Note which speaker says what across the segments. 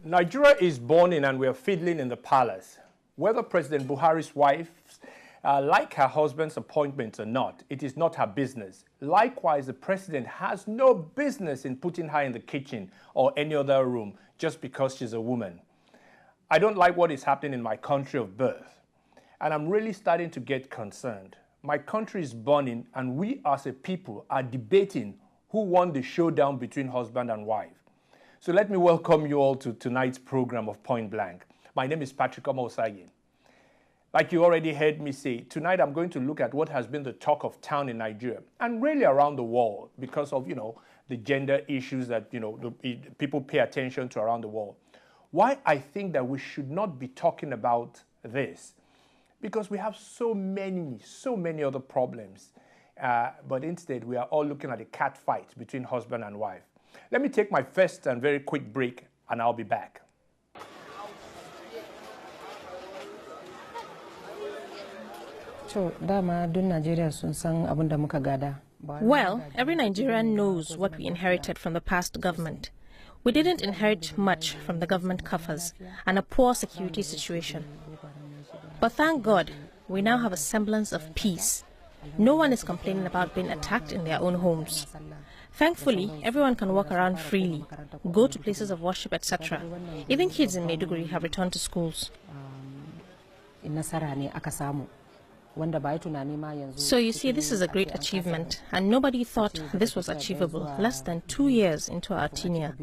Speaker 1: Nigeria is burning and we are fiddling in the palace. Whether President Buhari's wife like her husband's appointments or not, it is not her business. Likewise, the president has no business in putting her in the kitchen or any other room just because she's a woman. I don't like what is happening in my country of birth, and I'm really starting to get concerned. My country is burning, and we as a people are debating who won the showdown between husband and wife. So let me welcome you all to tonight's program of Point Blank. My name is Patrick Osagi. Like you already heard me say, tonight I'm going to look at what has been the talk of town in Nigeria and really around the world because of, the gender issues that, people pay attention to around the world. Why I think that we should not be talking about this, because we have so many other problems, but instead we are all looking at a cat fight between husband and wife. Let me take my first and very quick break, and I'll be back.
Speaker 2: Well, every Nigerian knows what we inherited from the past government. We didn't inherit much from the government coffers and a poor security situation. But thank God, we now have a semblance of peace. No one is complaining about being attacked in their own homes. Thankfully, everyone can walk around freely, go to places of worship, etc. Even kids in Maiduguri have returned to schools. So you see, this is a great achievement, and nobody thought this was achievable less than 2 years into our tenure.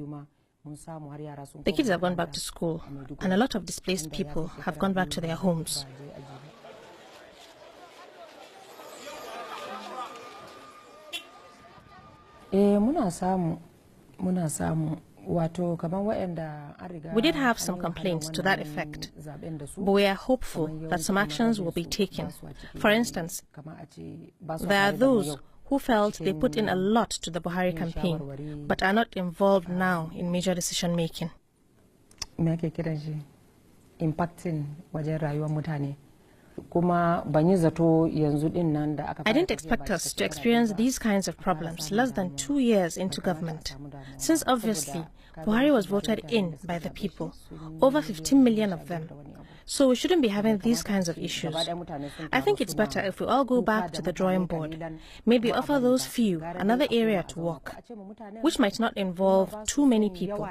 Speaker 2: The kids have gone back to school, and a lot of displaced people have gone back to their homes. We did have some complaints to that effect, but we are hopeful that some actions will be taken. For instance, there are those who felt they put in a lot to the Buhari campaign, but are not involved now in major decision-making. I didn't expect us to experience these kinds of problems less than 2 years into government, since obviously Buhari was voted in by the people, over 15 million of them. So we shouldn't be having these kinds of issues. I think it's better if we all go back to the drawing board, maybe offer those few another area to work, which might not involve too many people.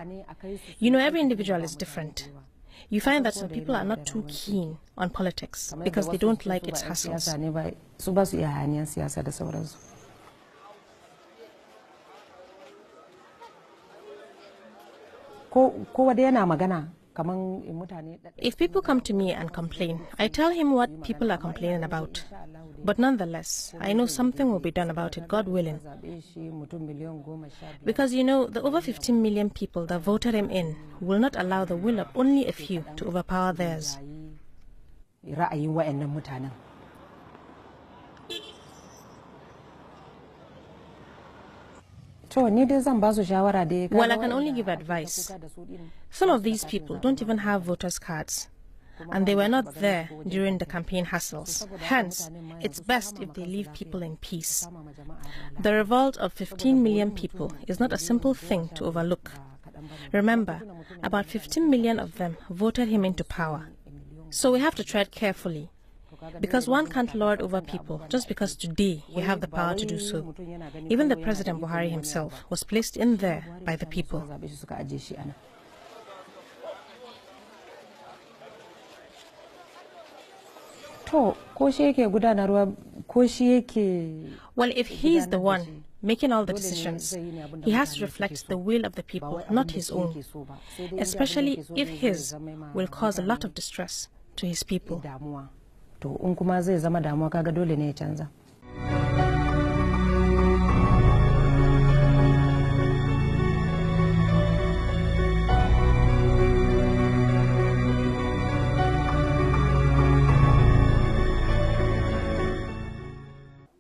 Speaker 2: Every individual is different. You find that some people are not too keen on politics because they don't like its hassles. If people come to me and complain, I tell him what people are complaining about. But nonetheless, I know something will be done about it, God willing. Because the over 15 million people that voted him in will not allow the will of only a few to overpower theirs. Well, I can only give advice. Some of these people don't even have voters' cards, and they were not there during the campaign hassles. Hence, it's best if they leave people in peace. The revolt of 15 million people is not a simple thing to overlook. Remember, about 15 million of them voted him into power. So we have to tread carefully, because one can't lord over people just because today you have the power to do so. Even the President Buhari himself was placed in there by the people. Well, if he's the one making all the decisions, he has to reflect the will of the people, not his own, especially if his will cause a lot of distress to his people.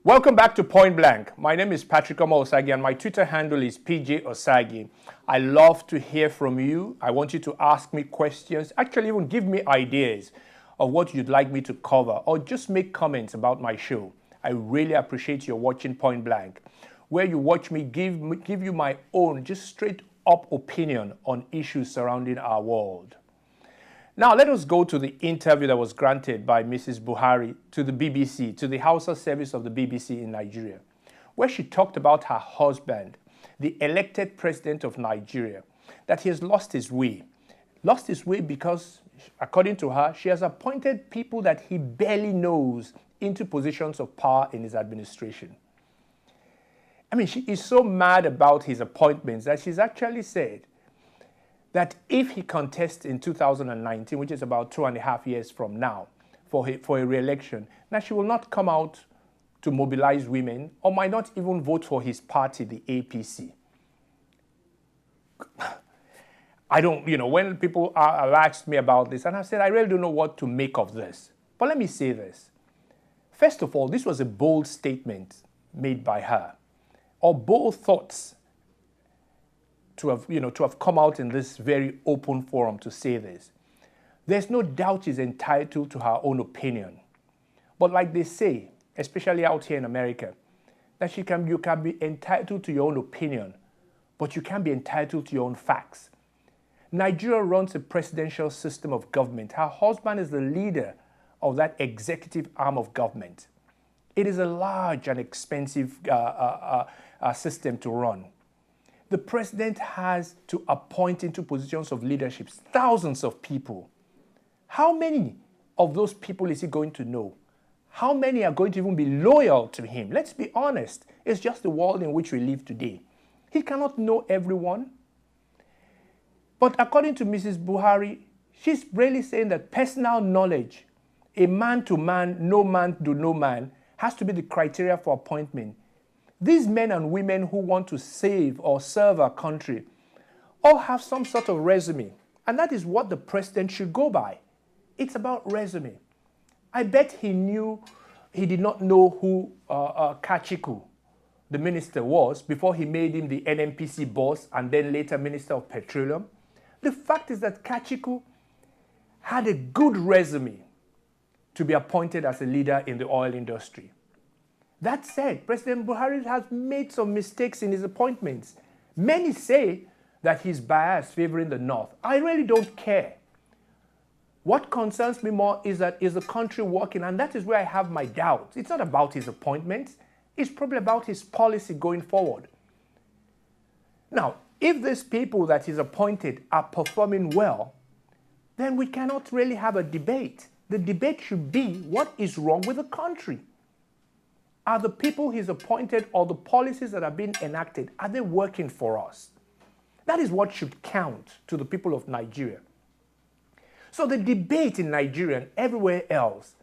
Speaker 1: Welcome back to Point Blank. My name is Patrick Osagi and my Twitter handle is PJ Osagi. I love to hear from you. I want you to ask me questions, actually even give me ideas of what you'd like me to cover, or just make comments about my show. I really appreciate your watching Point Blank, where you watch me give you my own, just straight up opinion on issues surrounding our world. Now, let us go to the interview that was granted by Mrs. Buhari to the BBC, to the Hausa service of the BBC in Nigeria, where she talked about her husband, the elected president of Nigeria, that he has lost his way. Lost his way because, according to her, she has appointed people that he barely knows into positions of power in his administration. I mean, she is so mad about his appointments that she's actually said that if he contests in 2019, which is about 2.5 years from now, for a re-election, that she will not come out to mobilize women or might not even vote for his party, the APC. I don't, when people have asked me about this, and I've said, I really don't know what to make of this. But let me say this. First of all, this was a bold statement made by her, or bold thoughts to have come out in this very open forum to say this. There's no doubt she's entitled to her own opinion. But like they say, especially out here in America, that you can be entitled to your own opinion, but you can't be entitled to your own facts. Nigeria runs a presidential system of government. Her husband is the leader of that executive arm of government. It is a large and expensive system to run. The president has to appoint into positions of leadership thousands of people. How many of those people is he going to know? How many are going to even be loyal to him? Let's be honest. It's just the world in which we live today. He cannot know everyone. But according to Mrs. Buhari, she's really saying that personal knowledge, a man to man, no man to no man, has to be the criteria for appointment. These men and women who want to save or serve our country all have some sort of resume. And that is what the president should go by. It's about resume. I bet he did not know who Kachiku, the minister, was before he made him the NMPC boss and then later Minister of Petroleum. The fact is that Kachiku had a good resume to be appointed as a leader in the oil industry. That said, President Buhari has made some mistakes in his appointments. Many say that he's biased, favoring the North. I really don't care. What concerns me more is that is the country working, and that is where I have my doubts. It's not about his appointments. It's probably about his policy going forward. Now, if these people that he's appointed are performing well, then we cannot really have a debate. The debate should be what is wrong with the country. Are the people he's appointed or the policies that are being enacted, are they working for us? That is what should count to the people of Nigeria. So the debate in Nigeria and everywhere else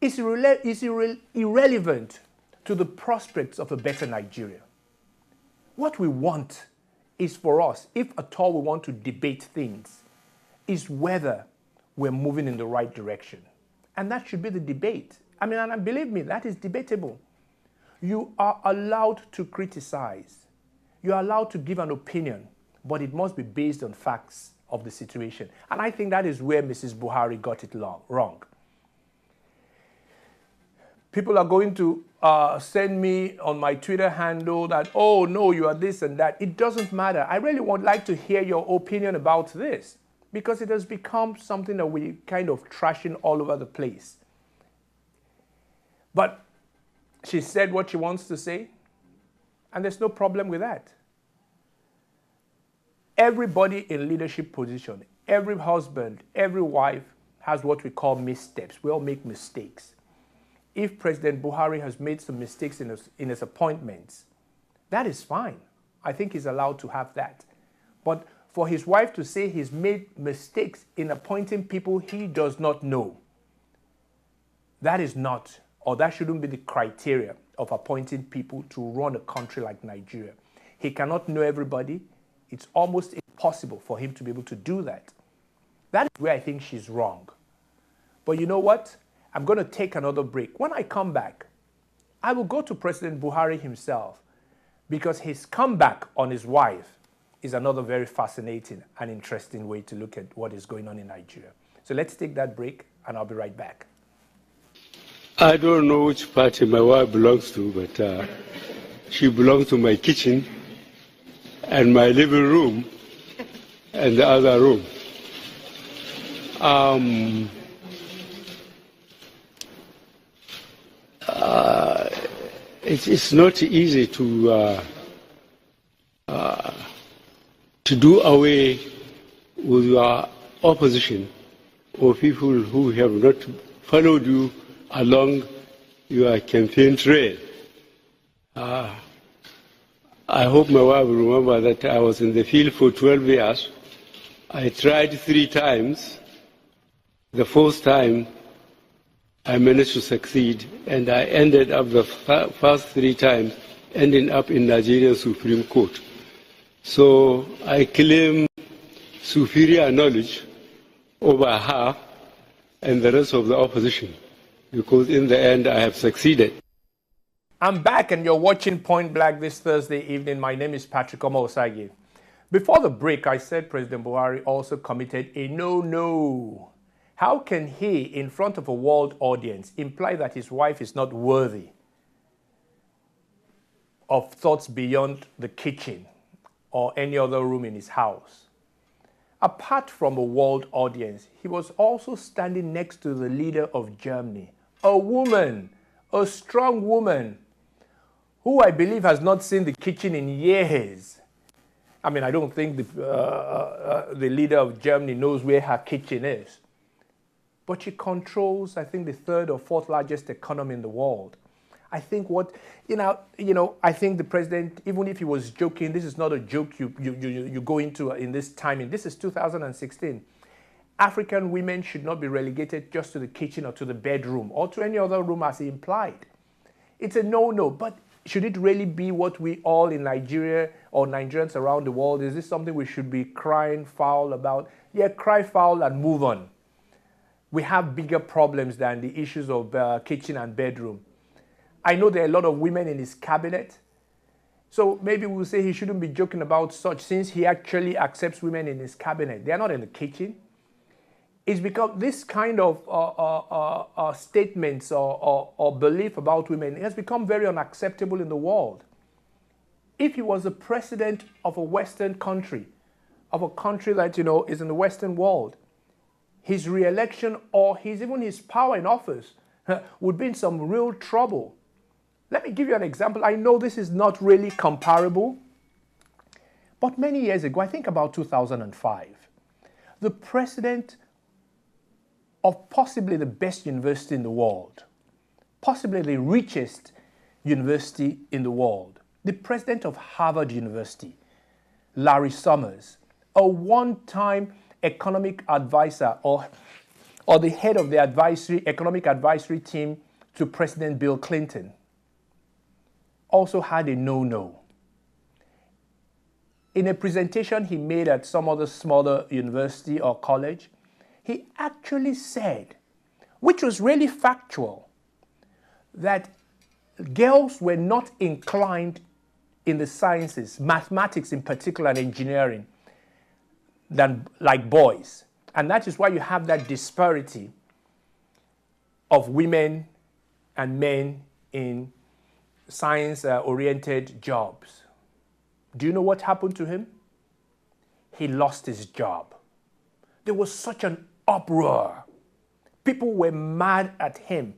Speaker 1: is irrelevant to the prospects of a better Nigeria. What we want is for us, if at all we want to debate things, is whether we're moving in the right direction. And that should be the debate. I mean, and believe me, that is debatable. You are allowed to criticize. You are allowed to give an opinion, but it must be based on facts of the situation. And I think that is where Mrs. Buhari got it wrong. People are going to send me on my Twitter handle that, oh, no, you are this and that. It doesn't matter. I really would like to hear your opinion about this because it has become something that we're kind of trashing all over the place. But she said what she wants to say, and there's no problem with that. Everybody in leadership position, every husband, every wife has what we call missteps. We all make mistakes. If President Buhari has made some mistakes in his appointments, that is fine. I think he's allowed to have that. But for his wife to say he's made mistakes in appointing people he does not know, that is not, or that shouldn't be the criteria of appointing people to run a country like Nigeria. He cannot know everybody. It's almost impossible for him to be able to do that. That is where I think she's wrong. But you know what? I'm going to take another break. When I come back, I will go to President Buhari himself because his comeback on his wife is another very fascinating and interesting way to look at what is going on in Nigeria. So let's take that break and I'll be right back.
Speaker 3: I don't know which party my wife belongs to, but she belongs to my kitchen. and my living room and the other room. It's not easy to do away with your opposition or people who have not followed you along your campaign trail. I hope my wife will remember that I was in the field for 12 years. I tried 3 times. The fourth time, I managed to succeed, and I ended up the first 3 times, ending up in Nigeria Supreme Court. So I claim superior knowledge over her and the rest of the opposition, because in the end I have succeeded.
Speaker 1: I'm back and you're watching Point Blank this Thursday evening. My name is Patrick Omosagi. Before the break, I said President Buhari also committed a no-no. How can he, in front of a world audience, imply that his wife is not worthy of thoughts beyond the kitchen or any other room in his house? Apart from a world audience, he was also standing next to the leader of Germany, a woman, a strong woman, who I believe has not seen the kitchen in years. I mean, I don't think the leader of Germany knows where her kitchen is. But she controls, I think, the 3rd or 4th largest economy in the world. I think I think the president, even if he was joking, this is not a joke you go into in this timing. This is 2016. African women should not be relegated just to the kitchen or to the bedroom or to any other room as he implied. It's a no-no, but should it really be what we all in Nigeria or Nigerians around the world, is this something we should be crying foul about? Yeah, cry foul and move on. We have bigger problems than the issues of kitchen and bedroom. I know there are a lot of women in his cabinet, so maybe we'll say he shouldn't be joking about such, since he actually accepts women in his cabinet. They're not in the kitchen. It's because this kind of statements or belief about women has become very unacceptable in the world. If he was the president of a Western country, of a country that, is in the Western world, his re-election or even his power in office would be in some real trouble. Let me give you an example. I know this is not really comparable, but many years ago, I think about 2005, the president of possibly the best university in the world, possibly the richest university in the world, the president of Harvard University, Larry Summers, a one-time economic advisor or the head of the economic advisory team to President Bill Clinton, also had a no-no. In a presentation he made at some other smaller university or college, he actually said, which was really factual, that girls were not inclined in the sciences, mathematics in particular and engineering, than like boys. And that is why you have that disparity of women and men in science-oriented jobs. Do you know what happened to him? He lost his job. There was such an uproar. People were mad at him.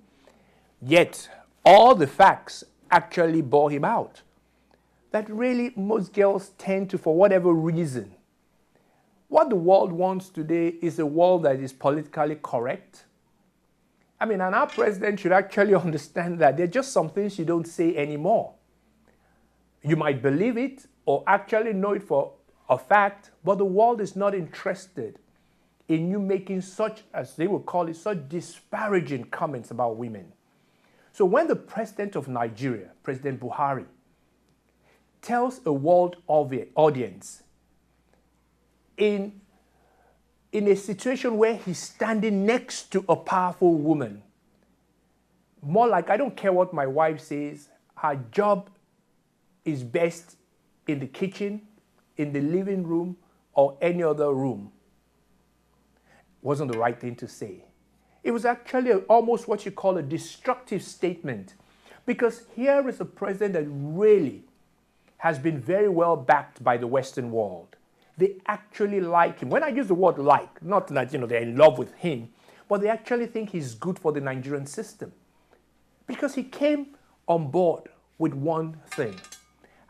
Speaker 1: Yet, all the facts actually bore him out. That really most girls tend to, for whatever reason, what the world wants today is a world that is politically correct. I mean, and our president should actually understand that there are just some things you don't say anymore. You might believe it or actually know it for a fact, but the world is not interested in you making such, as they would call it, such disparaging comments about women. So when the president of Nigeria, President Buhari, tells a world audience in a situation where he's standing next to a powerful woman, more like, I don't care what my wife says, her job is best in the kitchen, in the living room, or any other room, wasn't the right thing to say. It was actually almost what you call a destructive statement, because here is a president that really has been very well backed by the Western world. They actually like him. When I use the word like, not that they're in love with him, but they actually think he's good for the Nigerian system. Because he came on board with one thing: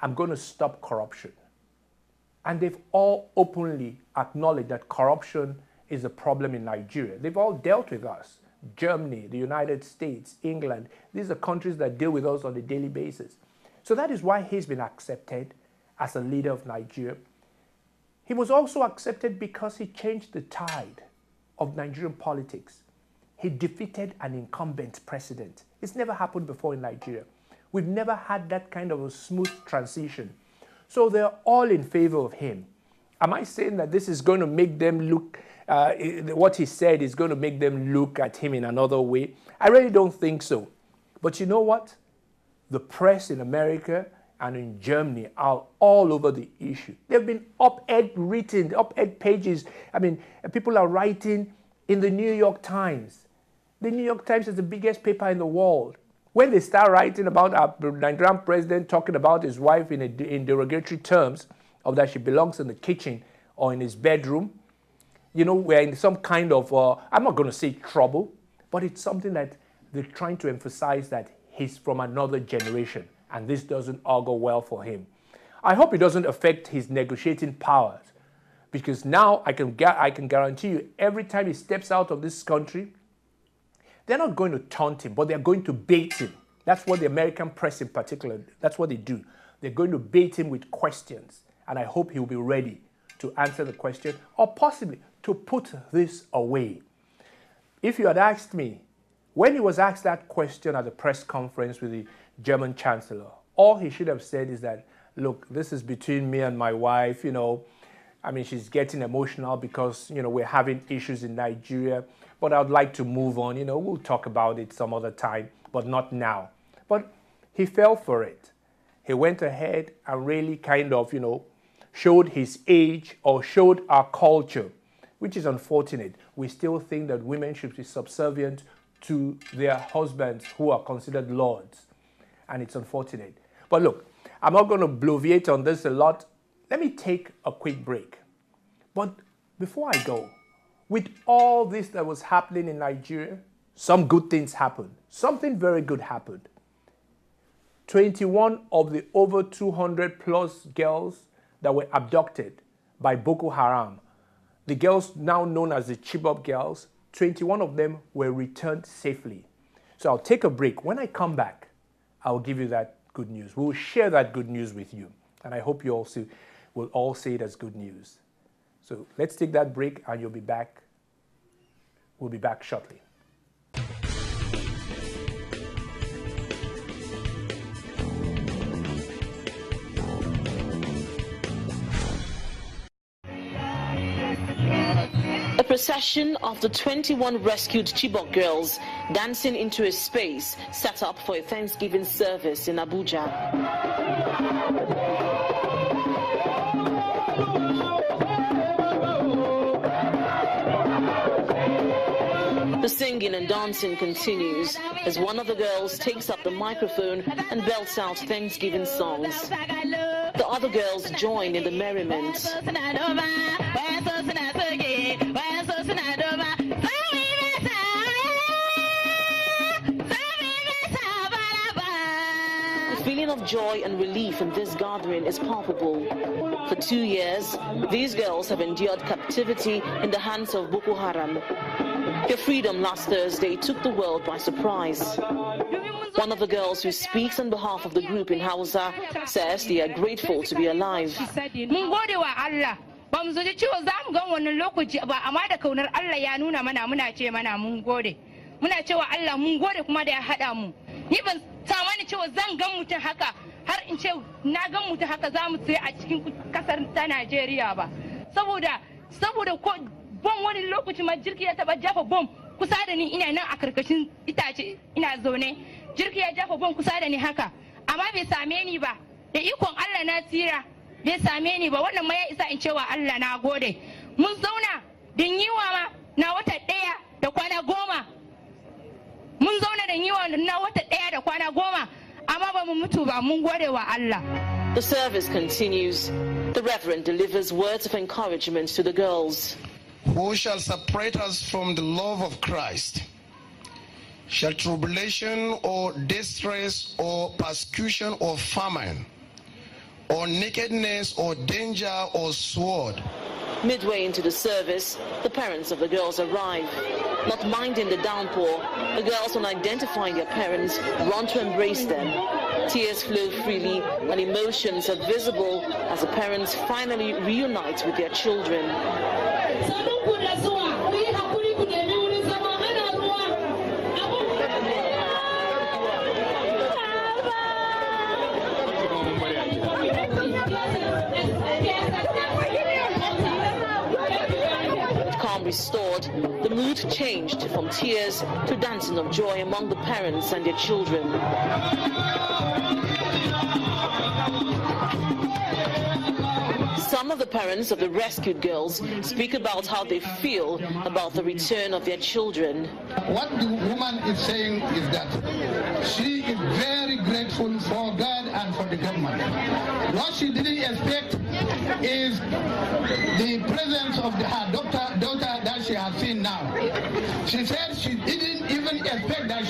Speaker 1: I'm going to stop corruption. And they've all openly acknowledged that corruption is a problem in Nigeria. They've all dealt with us. Germany, the United States, England, these are countries that deal with us on a daily basis. So that is why he's been accepted as a leader of Nigeria. He was also accepted because he changed the tide of Nigerian politics. He defeated an incumbent president. It's never happened before in Nigeria. We've never had that kind of a smooth transition. So they're all in favor of him. Am I saying that this is going to make them look, what he said is going to make them look at him in another way? I really don't think so. But you know what? The press in America and in Germany are all over the issue. There have been op-ed written, op-ed pages. I mean, people are writing in the New York Times. The New York Times is the biggest paper in the world. When they start writing about our Nigerian president talking about his wife in derogatory terms, of that she belongs in the kitchen or in his bedroom, we're in some kind of, I'm not going to say trouble, but it's something that they're trying to emphasize that he's from another generation, and this doesn't augur well for him. I hope it doesn't affect his negotiating powers, because now I can guarantee you, every time he steps out of this country, they're not going to taunt him, but they're going to bait him. That's what the American press in particular, that's what they do. They're going to bait him with questions, and I hope he'll be ready to answer the question, or possibly to put this away. If you had asked me, when he was asked that question at the press conference with the German Chancellor, all he should have said is that, look, this is between me and my wife, I mean, she's getting emotional because, we're having issues in Nigeria, but I'd like to move on, we'll talk about it some other time, but not now. But he fell for it. He went ahead and really kind of, showed his age or showed our culture, which is unfortunate. We still think that women should be subservient to their husbands who are considered lords, and it's unfortunate. But look, I'm not going to bloviate on this a lot. Let me take a quick break. But before I go, with all this that was happening in Nigeria, some good things happened. Something very good happened. 21 of the over 200 plus girls that were abducted by Boko Haram, the girls now known as the Chibok girls, 21 of them were returned safely. So I'll take a break. When I come back, I'll give you that good news. We'll share that good news with you. And I hope you also will all see it as good news. So let's take that break and you'll be back. We'll be back shortly.
Speaker 4: A procession of the 21 rescued Chibok girls dancing into a space set up for a Thanksgiving service in Abuja. The singing and dancing continues as one of the girls takes up the microphone and belts out Thanksgiving songs. The other girls join in the merriment. The feeling of joy and relief in this gathering is palpable. For 2 years, these girls have endured captivity in the hands of Boko Haram. Their freedom last Thursday took the world by surprise. One of the girls who speaks on behalf of the group in Hausa says they are grateful to be alive.
Speaker 5: Bom wani lokaci ma jirki ya taba jafa bom kusa da ni ina nan a karkashin itace ina zaune jirki ya jafa bom kusa da ni haka amma bai same ni ba da ikon Allah na tsira bai same ni ba wannan ma ya isa in cewa Allah na gode mun zauna din yiwa ma na wata daya da kwana 10 mun zauna da yiwa na wata daya da kwana 10 amma ba mu mutu ba mun gode wa Allah.
Speaker 4: The service continues. The Reverend delivers words of encouragement to the girls.
Speaker 6: Who shall separate us from the love of Christ? Shall tribulation or distress or persecution or famine or nakedness or danger or sword?
Speaker 4: Midway into the service, the parents of the girls arrive. Not minding the downpour, the girls, on identifying their parents, run to embrace them. Tears flow freely and emotions are visible as the parents finally reunite with their children. Restored, the mood changed from tears to dancing of joy among the parents and their children. Some of the parents of the rescued girls speak about how they feel about the return of their children.
Speaker 7: What the woman is saying is that she is very grateful for God and for the government. What she didn't expect is the presence of her daughter that she has seen now. She said she didn't even expect that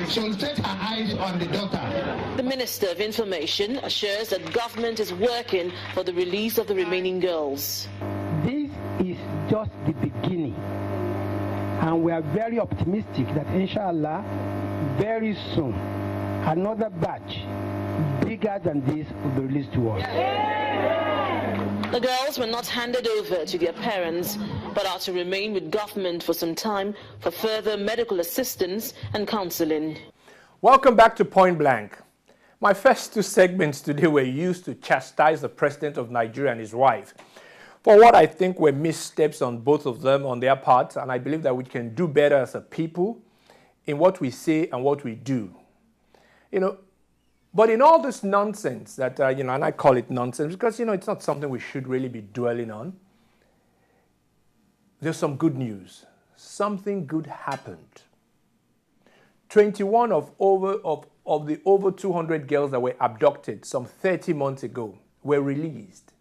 Speaker 7: she'll set her eyes on the daughter.
Speaker 4: The Minister of Information assures that government is working for the release of the remaining girls.
Speaker 8: This is just the beginning, and we are very optimistic that inshallah very soon another batch bigger than this will be released to us.
Speaker 4: The girls were not handed over to their parents, but are to remain with government for some time for further medical assistance and counseling.
Speaker 1: Welcome back to Point Blank. My first two segments today were used to chastise the president of Nigeria and his wife for what I think were missteps on both of them on their part, and I believe that we can do better as a people in what we say and what we do. But in all this nonsense that, and I call it nonsense because, it's not something we should really be dwelling on. There's some good news. Something good happened. 21 of the over 200 girls that were abducted some 30 months ago were released.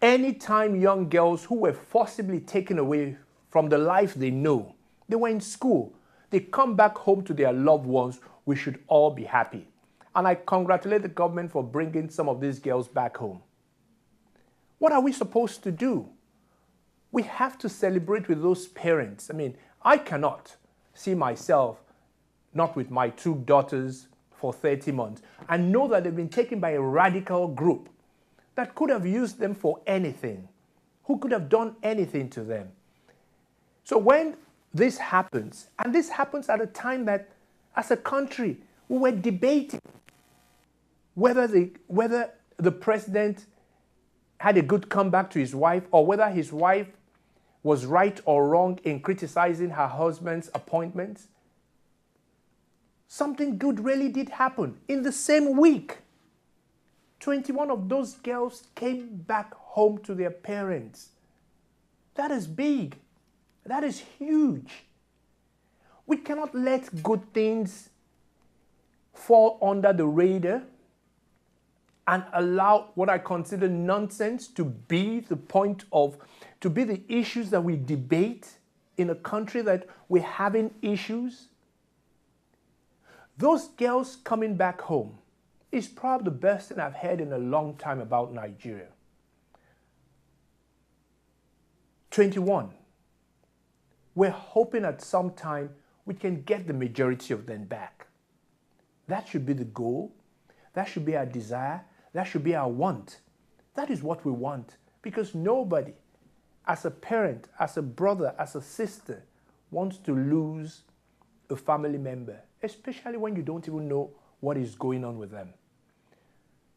Speaker 1: Anytime young girls who were forcibly taken away from the life they know, they were in school, they come back home to their loved ones, we should all be happy. And I congratulate the government for bringing some of these girls back home. What are we supposed to do? We have to celebrate with those parents. I cannot see myself not with my two daughters for 30 months and know that they've been taken by a radical group that could have used them for anything, who could have done anything to them. So when this happens, and this happens at a time that as a country we were debating whether the president had a good comeback to his wife or whether his wife was right or wrong in criticizing her husband's appointments. Something good really did happen. In the same week, 21 of those girls came back home to their parents. That is big. That is huge. We cannot let good things fall under the radar and allow what I consider nonsense to be the issues that we debate in a country that we're having issues. Those girls coming back home is probably the best thing I've heard in a long time about Nigeria. 21. We're hoping at some time we can get the majority of them back. That should be the goal. That should be our desire. That should be our want. That is what we want, because nobody, as a parent, as a brother, as a sister, wants to lose a family member, especially when you don't even know what is going on with them.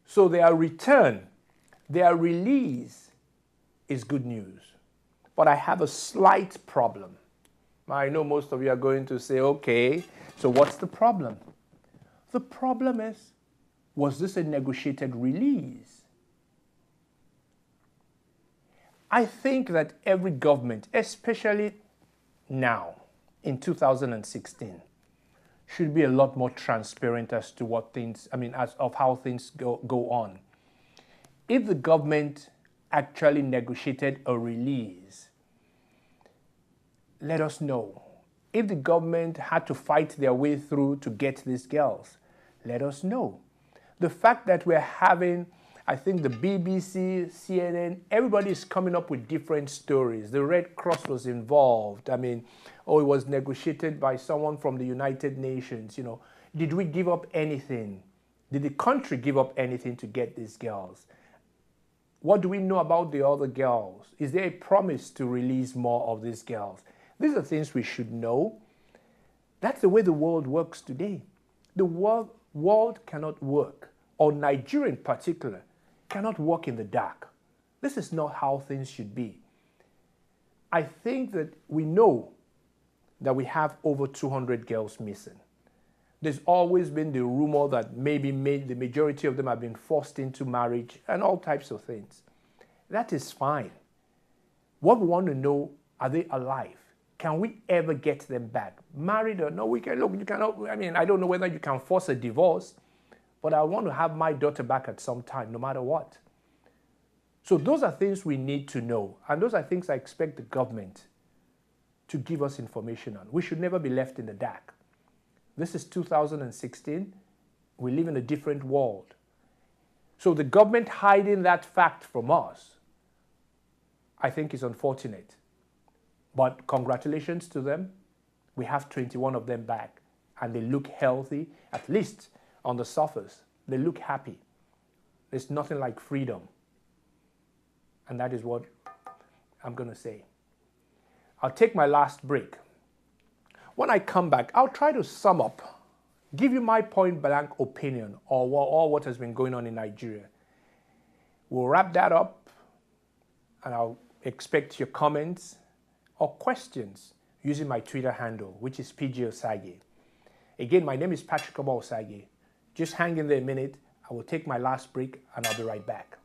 Speaker 1: So their return, their release is good news. But I have a slight problem. I know most of you are going to say, okay, so what's the problem? The problem is, was this a negotiated release? I think that every government, especially now, in 2016, should be a lot more transparent as to what things, as of how things go on. If the government actually negotiated a release, let us know. If the government had to fight their way through to get these girls, let us know. The fact that we're having, I think the BBC, CNN, everybody is coming up with different stories. The Red Cross was involved. It was negotiated by someone from the United Nations. Did we give up anything? Did the country give up anything to get these girls? What do we know about the other girls? Is there a promise to release more of these girls? These are things we should know. That's the way the world works today. The world cannot work, or Nigeria in particular, cannot work in the dark. This is not how things should be. I think that we know that we have over 200 girls missing. There's always been the rumor that maybe the majority of them have been forced into marriage and all types of things. That is fine. What we want to know, are they alive? Can we ever get them back? Married or no, we can look, you cannot, I don't know whether you can force a divorce, but I want to have my daughter back at some time, no matter what. So those are things we need to know. And those are things I expect the government to give us information on. We should never be left in the dark. This is 2016. We live in a different world. So the government hiding that fact from us, I think is unfortunate. But congratulations to them. We have 21 of them back, and they look healthy, at least on the surface. They look happy. There's nothing like freedom. And that is what I'm going to say. I'll take my last break. When I come back, I'll try to sum up, give you my point-blank opinion on what has been going on in Nigeria. We'll wrap that up, and I'll expect your comments or questions using my Twitter handle, which is PG Osage. Again, my name is Patrick Osage. Just hang in there a minute. I will take my last break, and I'll be right back.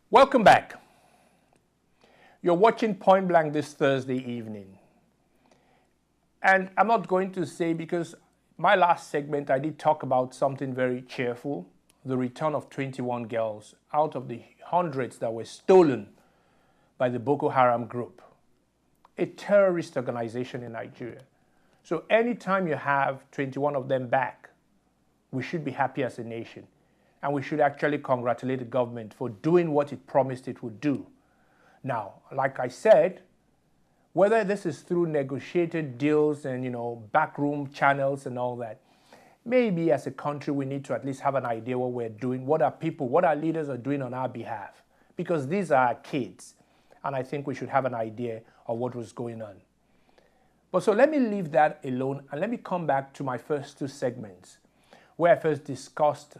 Speaker 1: Welcome back. You're watching Point Blank this Thursday evening. And I'm not going to say, because my last segment I did talk about something very cheerful, the return of 21 girls out of the hundreds that were stolen by the Boko Haram group, a terrorist organization in Nigeria. So anytime you have 21 of them back, we should be happy as a nation. And we should actually congratulate the government for doing what it promised it would do. Now, like I said, whether this is through negotiated deals and, backroom channels and all that, maybe as a country we need to at least have an idea what we're doing, what our leaders are doing on our behalf. Because these are our kids. And I think we should have an idea of what was going on. But so let me leave that alone and let me come back to my first two segments, where I first discussed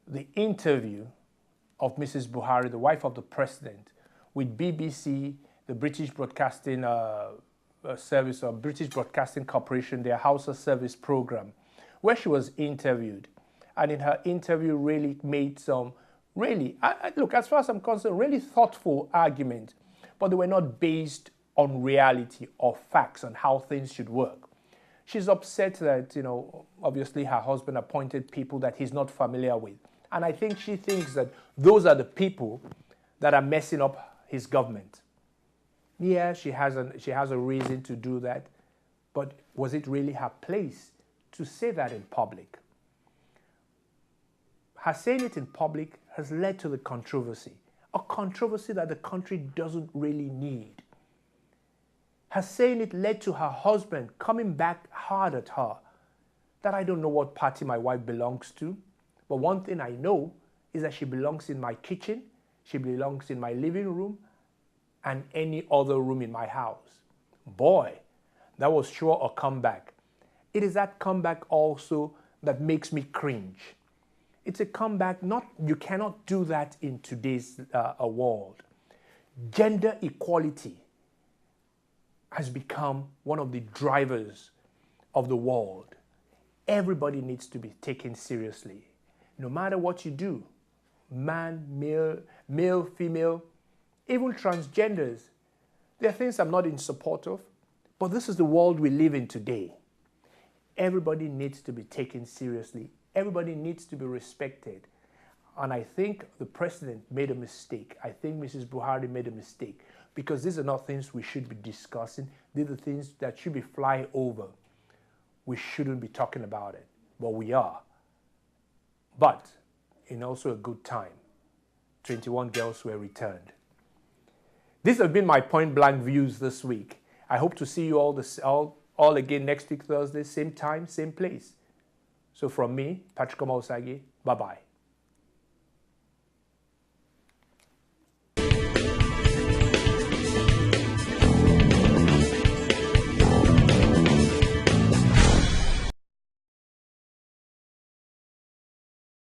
Speaker 1: the interview of Mrs. Buhari, the wife of the president, with BBC, the British Broadcasting Service, or British Broadcasting Corporation, their Hausa service program, where she was interviewed. And in her interview really made some, look, as far as I'm concerned, really thoughtful arguments, but they were not based on reality or facts on how things should work. She's upset that, obviously her husband appointed people that he's not familiar with. And I think she thinks that those are the people that are messing up his government. Yeah, she has a reason to do that, but was it really her place to say that in public? Her saying it in public has led to the controversy, a controversy that the country doesn't really need. Her saying it led to her husband coming back hard at her, that I don't know what party my wife belongs to, but one thing I know is that she belongs in my kitchen, she belongs in my living room, and any other room in my house. Boy, that was sure a comeback. It is that comeback also that makes me cringe. It's a comeback, you cannot do that in today's world. Gender equality has become one of the drivers of the world. everybody needs to be taken seriously. No matter what you do, man, male, female, even transgenders, there are things I'm not in support of, but this is the world we live in today. Everybody needs to be taken seriously. Everybody needs to be respected. And I think the president made a mistake. I think Mrs. Buhari made a mistake, because these are not things we should be discussing. These are things that should be flying over. We shouldn't be talking about it, but we are. But in also a good time, 21 girls were returned. These have been my point-blank views this week. I hope to see you all again next week, Thursday, same time, same place. So from me, Patrick Omosagi, bye-bye.